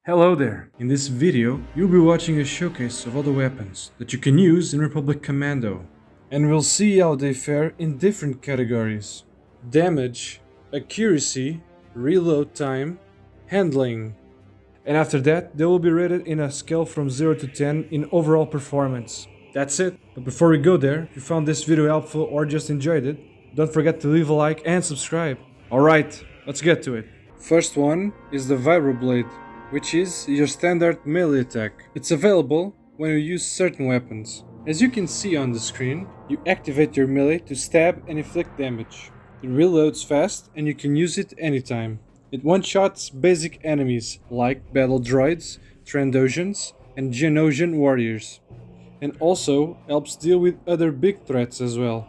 Hello there! In this video, you'll be watching a showcase of all the weapons that you can use in Republic Commando. And we'll see how they fare in different categories. Damage, accuracy, reload time, handling. And after that, they will be rated in a scale from 0 to 10 in overall performance. That's it. But before we go there, if you found this video helpful or just enjoyed it, don't forget to leave a like and subscribe. Alright, let's get to it. First one is the VibroBlade, which is your standard melee attack. It's available when you use certain weapons. As you can see on the screen, you activate your melee to stab and inflict damage. It reloads fast and you can use it anytime. It one-shots basic enemies like Battle-Droids, Trandosians, and Geonosian warriors. And also helps deal with other big threats as well.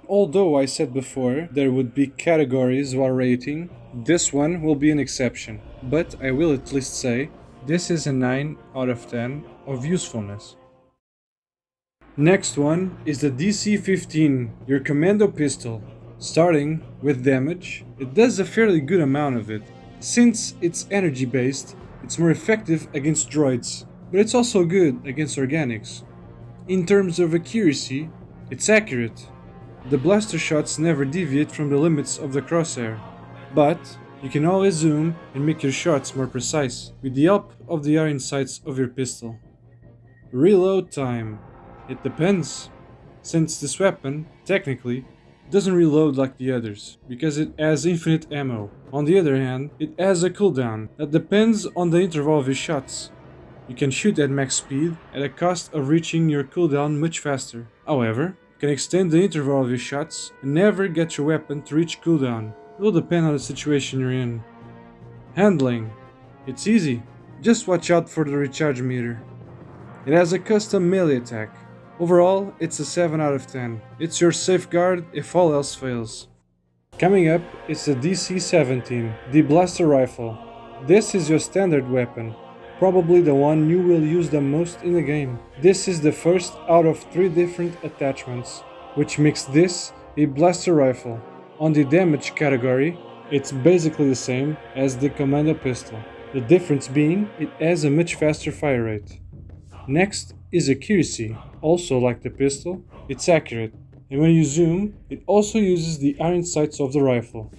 Although I said before there would be categories while rating, this one will be an exception. But I will at least say, this is a 9 out of 10 of usefulness. Next one is the DC-15, your Commando Pistol. Starting with damage, it does a fairly good amount of it. Since it's energy based, it's more effective against droids, but it's also good against organics. In terms of accuracy, it's accurate. The blaster shots never deviate from the limits of the crosshair, but you can always zoom and make your shots more precise with the help of the iron sights of your pistol. Reload time. It depends, since this weapon, technically, doesn't reload like the others, because it has infinite ammo. On the other hand, it has a cooldown that depends on the interval of your shots. You can shoot at max speed at a cost of reaching your cooldown much faster. However, you can extend the interval of your shots and never get your weapon to reach cooldown. It will depend on the situation you're in. Handling. It's easy. Just watch out for the recharge meter. It has a custom melee attack. Overall, it's a 7 out of 10. It's your safeguard if all else fails. Coming up is the DC-17, the Blaster Rifle. This is your standard weapon, probably the one you will use the most in the game. This is the first out of 3 different attachments, which makes this a Blaster Rifle. On the damage category, it's basically the same as the Commando Pistol, the difference being it has a much faster fire rate. Next is accuracy. Also like the pistol, it's accurate, and when you zoom, it also uses the iron sights of the rifle.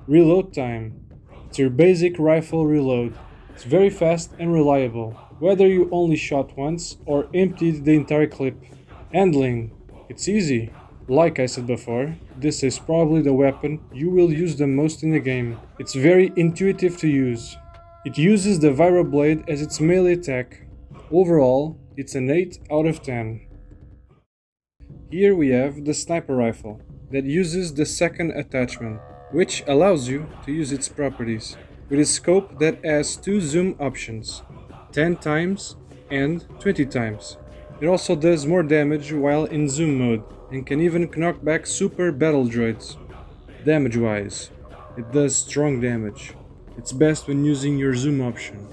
Reload time. It's your basic rifle reload. It's very fast and reliable, whether you only shot once or emptied the entire clip. Handling. It's easy. Like I said before, this is probably the weapon you will use the most in the game. It's very intuitive to use. It uses the VibroBlade as its melee attack. Overall, it's an 8 out of 10. Here we have the sniper rifle that uses the second attachment, which allows you to use its properties, with a scope that has 2 zoom options, 10 times and 20 times. It also does more damage while in zoom mode, and can even knock back super Battle-Droids. Damage-wise, it does strong damage. It's best when using your zoom option.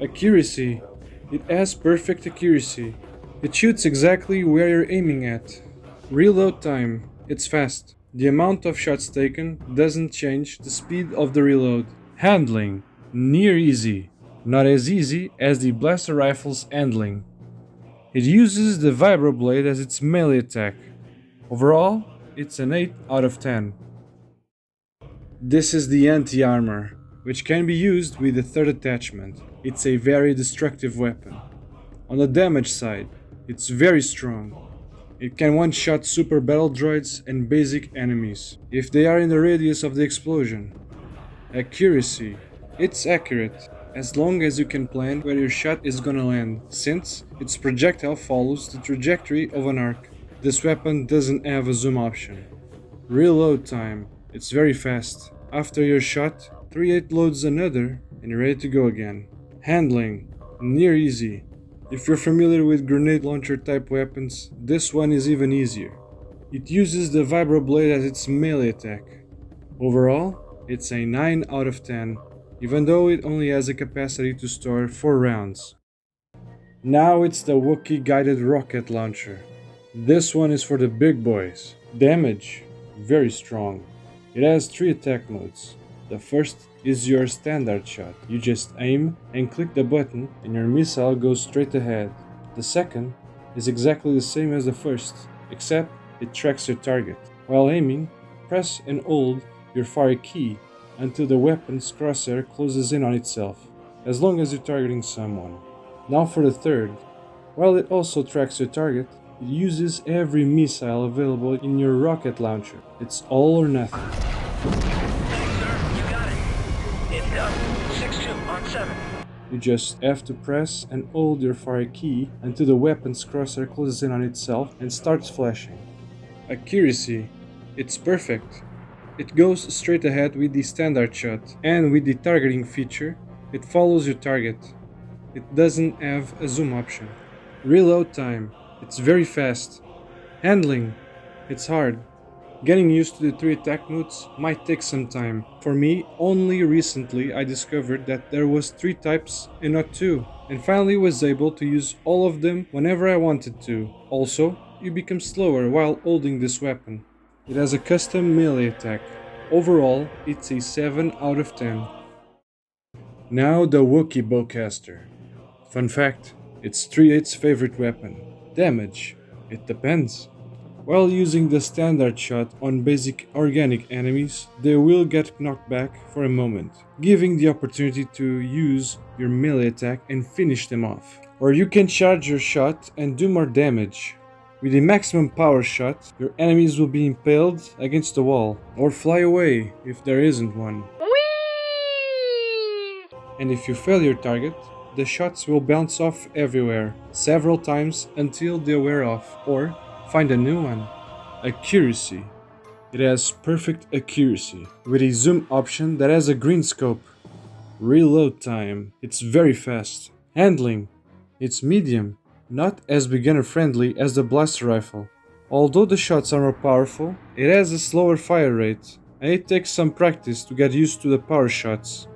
Accuracy, it has perfect accuracy. It shoots exactly where you're aiming at. Reload time, it's fast. The amount of shots taken doesn't change the speed of the reload. Handling, near easy. Not as easy as the Blaster Rifle's handling. It uses the VibroBlade as its melee attack. Overall, it's an 8 out of 10. This is the anti-armor, which can be used with the third attachment. It's a very destructive weapon. On the damage side, it's very strong. It can one-shot super Battle-Droids and basic enemies, if they are in the radius of the explosion. Accuracy. It's accurate, as long as you can plan where your shot is gonna land, since its projectile follows the trajectory of an arc. This weapon doesn't have a zoom option. Reload time. It's very fast. After your shot, 3-8 loads another and you're ready to go again. Handling. Near easy. If you're familiar with grenade launcher type weapons, this one is even easier. It uses the VibroBlade as its melee attack. Overall, it's a 9 out of 10, even though it only has a capacity to store 4 rounds. Now it's the Wookie guided rocket launcher. This one is for the big boys. Damage, very strong. It has 3 attack modes. The first is your standard shot. You just aim and click the button and your missile goes straight ahead. The second is exactly the same as the first, except it tracks your target. While aiming, press and hold your fire key until the weapon's crosshair closes in on itself, as long as you're targeting someone. Now for the third. While it also tracks your target, it uses every missile available in your rocket launcher. It's all or nothing. Thanks, sir. You got it. It's done. 6-2 on 7. You just have to press and hold your fire key until the weapon's crosshair closes in on itself and starts flashing. Accuracy. It's perfect. It goes straight ahead with the standard shot, and with the targeting feature, it follows your target. It doesn't have a zoom option. Reload time. It's very fast. Handling. It's hard. Getting used to the 3 attack modes might take some time. For me, only recently I discovered that there was 3 types and not 2, and finally was able to use all of them whenever I wanted to. Also, you become slower while holding this weapon. It has a custom melee attack. Overall, it's a 7 out of 10. Now the Wookie Bowcaster. Fun fact, it's 3/8's favorite weapon. Damage. It depends. While using the standard shot on basic organic enemies, they will get knocked back for a moment, giving the opportunity to use your melee attack and finish them off. Or you can charge your shot and do more damage. With a maximum power shot, your enemies will be impaled against the wall, or fly away if there isn't one. And if you fail your target, the shots will bounce off everywhere, several times until they wear off, or find a new one. Accuracy. It has perfect accuracy, with a zoom option that has a green scope. Reload time. It's very fast. Handling. It's medium, not as beginner friendly as the blaster rifle. Although the shots are more powerful, it has a slower fire rate, and it takes some practice to get used to the power shots.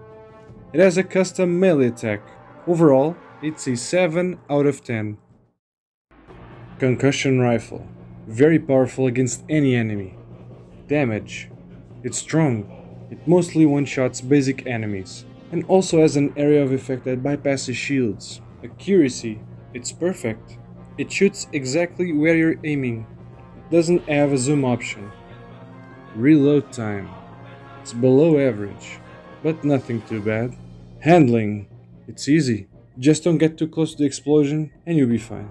It has a custom melee attack. Overall, it's a 7 out of 10. Concussion Rifle. Very powerful against any enemy. Damage. It's strong. It mostly one-shots basic enemies, and also has an area of effect that bypasses shields. Accuracy. It's perfect. It shoots exactly where you're aiming. It doesn't have a zoom option. Reload time. It's below average, but nothing too bad. Handling. It's easy. Just don't get too close to the explosion and you'll be fine.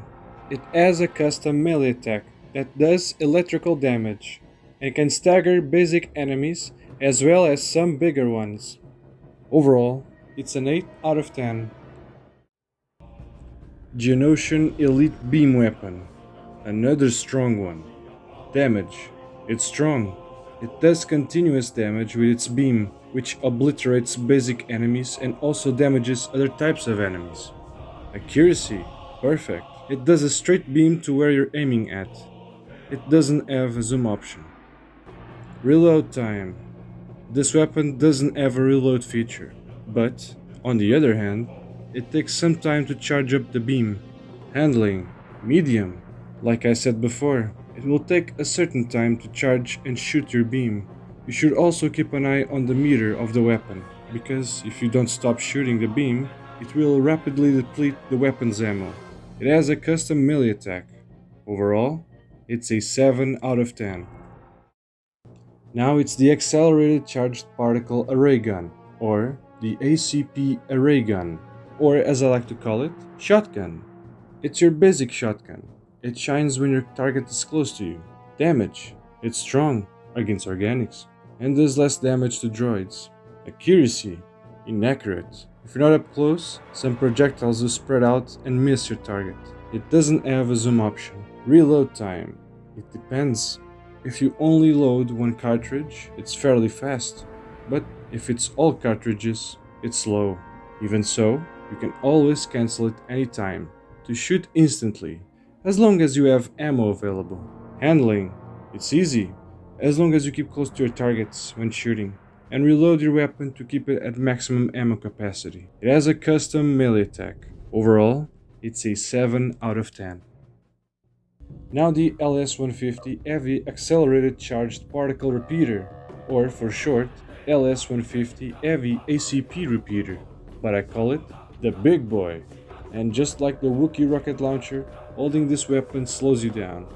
It has a custom melee attack that does electrical damage and can stagger basic enemies as well as some bigger ones. Overall, it's an 8 out of 10. Geonosian Elite Beam Weapon. Another strong one. Damage. It's strong. It does continuous damage with its beam, which obliterates basic enemies and also damages other types of enemies. Accuracy. Perfect. It does a straight beam to where you're aiming at. It doesn't have a zoom option. Reload time. This weapon doesn't have a reload feature, but, on the other hand, it takes some time to charge up the beam. Handling. Medium. Like I said before, it will take a certain time to charge and shoot your beam. You should also keep an eye on the meter of the weapon, because if you don't stop shooting the beam, it will rapidly deplete the weapon's ammo. It has a custom melee attack. Overall, it's a 7 out of 10. Now it's the Accelerated Charged Particle Array Gun, or the ACP Array Gun, or as I like to call it, Shotgun. It's your basic shotgun. It shines when your target is close to you. Damage. It's strong against organics, and does less damage to droids. Accuracy. Inaccurate. If you're not up close, some projectiles will spread out and miss your target. It doesn't have a zoom option. Reload time. It depends. If you only load one cartridge, it's fairly fast. But if it's all cartridges, it's slow. Even so, you can always cancel it anytime to shoot instantly, as long as you have ammo available. Handling. It's easy, as long as you keep close to your targets when shooting, and reload your weapon to keep it at maximum ammo capacity. It has a custom melee attack. Overall, it's a 7 out of 10. Now the LS-150 Heavy Accelerated Charged Particle Repeater, or for short, LS-150 heavy ACP repeater, but I call it the big boy. And just like the Wookie rocket launcher, holding this weapon slows you down.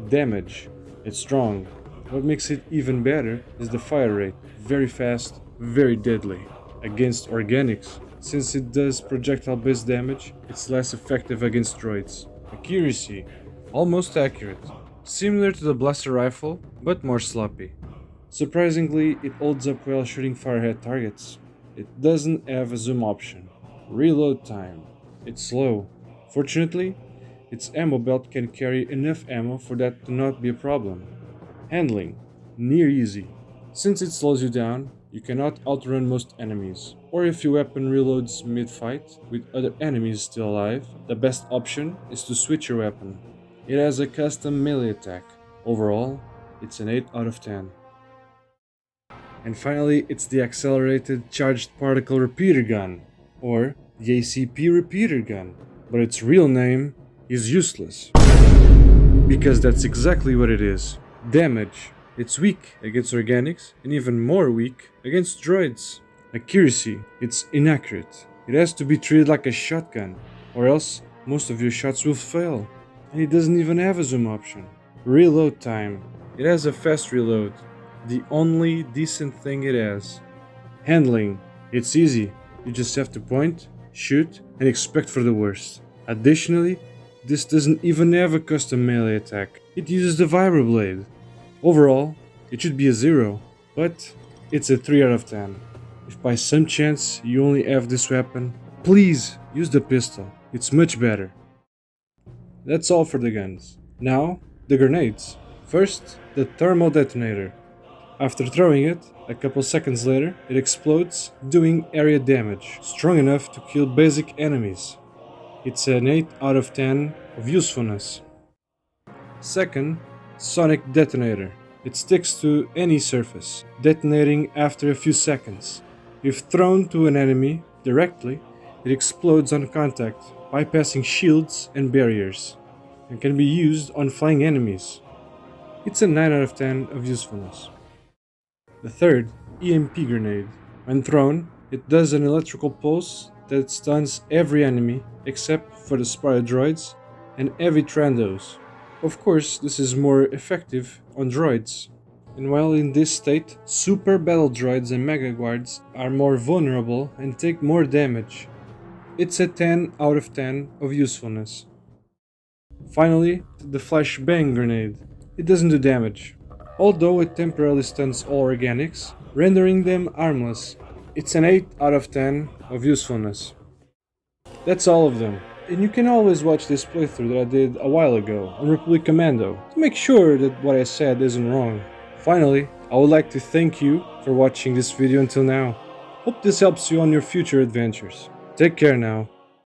Damage, it's strong. What makes it even better is the fire rate, very fast, very deadly. Against organics, since it does projectile-based damage, it's less effective against droids. Accuracy, almost accurate. Similar to the blaster rifle, but more sloppy. Surprisingly, it holds up well shooting far-ahead targets. It doesn't have a zoom option. Reload time, it's slow. Fortunately, its ammo belt can carry enough ammo for that to not be a problem. Handling, near easy. Since it slows you down, you cannot outrun most enemies, or if your weapon reloads mid-fight with other enemies still alive, the best option is to switch your weapon. It has a custom melee attack. Overall, it's an 8 out of 10. And finally, it's the Accelerated Charged Particle Repeater Gun, or the ACP Repeater Gun, but its real name is useless. Because that's exactly what it is. Damage. It's weak against organics and even more weak against droids. Accuracy. It's inaccurate. It has to be treated like a shotgun, or else most of your shots will fail. And it doesn't even have a zoom option. Reload time. It has a fast reload. The only decent thing it has. Handling. It's easy. You just have to point, shoot, and expect for the worst. Additionally, this doesn't even have a custom melee attack. It uses the VibroBlade. Overall, it should be a 0, but it's a 3 out of 10. If by some chance you only have this weapon, please use the pistol. It's much better. That's all for the guns. Now, the grenades. First, the thermal detonator. After throwing it, a couple seconds later, it explodes, doing area damage, strong enough to kill basic enemies. It's an 8 out of 10 of usefulness. Second, Sonic Detonator. It sticks to any surface, detonating after a few seconds. If thrown to an enemy directly, it explodes on contact, bypassing shields and barriers, and can be used on flying enemies. It's a 9 out of 10 of usefulness. The third, EMP Grenade. When thrown, it does an electrical pulse that stuns every enemy except for the spotted droids and heavy trandos. Of course, this is more effective on droids. And while in this state, super Battle-Droids and Mega Guards are more vulnerable and take more damage. It's a 10 out of 10 of usefulness. Finally, the Flashbang Grenade. It doesn't do damage, although it temporarily stuns all organics, rendering them harmless. It's an 8 out of 10 of usefulness. That's all of them. And you can always watch this playthrough that I did a while ago on Republic Commando to make sure that what I said isn't wrong. Finally, I would like to thank you for watching this video until now. Hope this helps you on your future adventures. Take care now.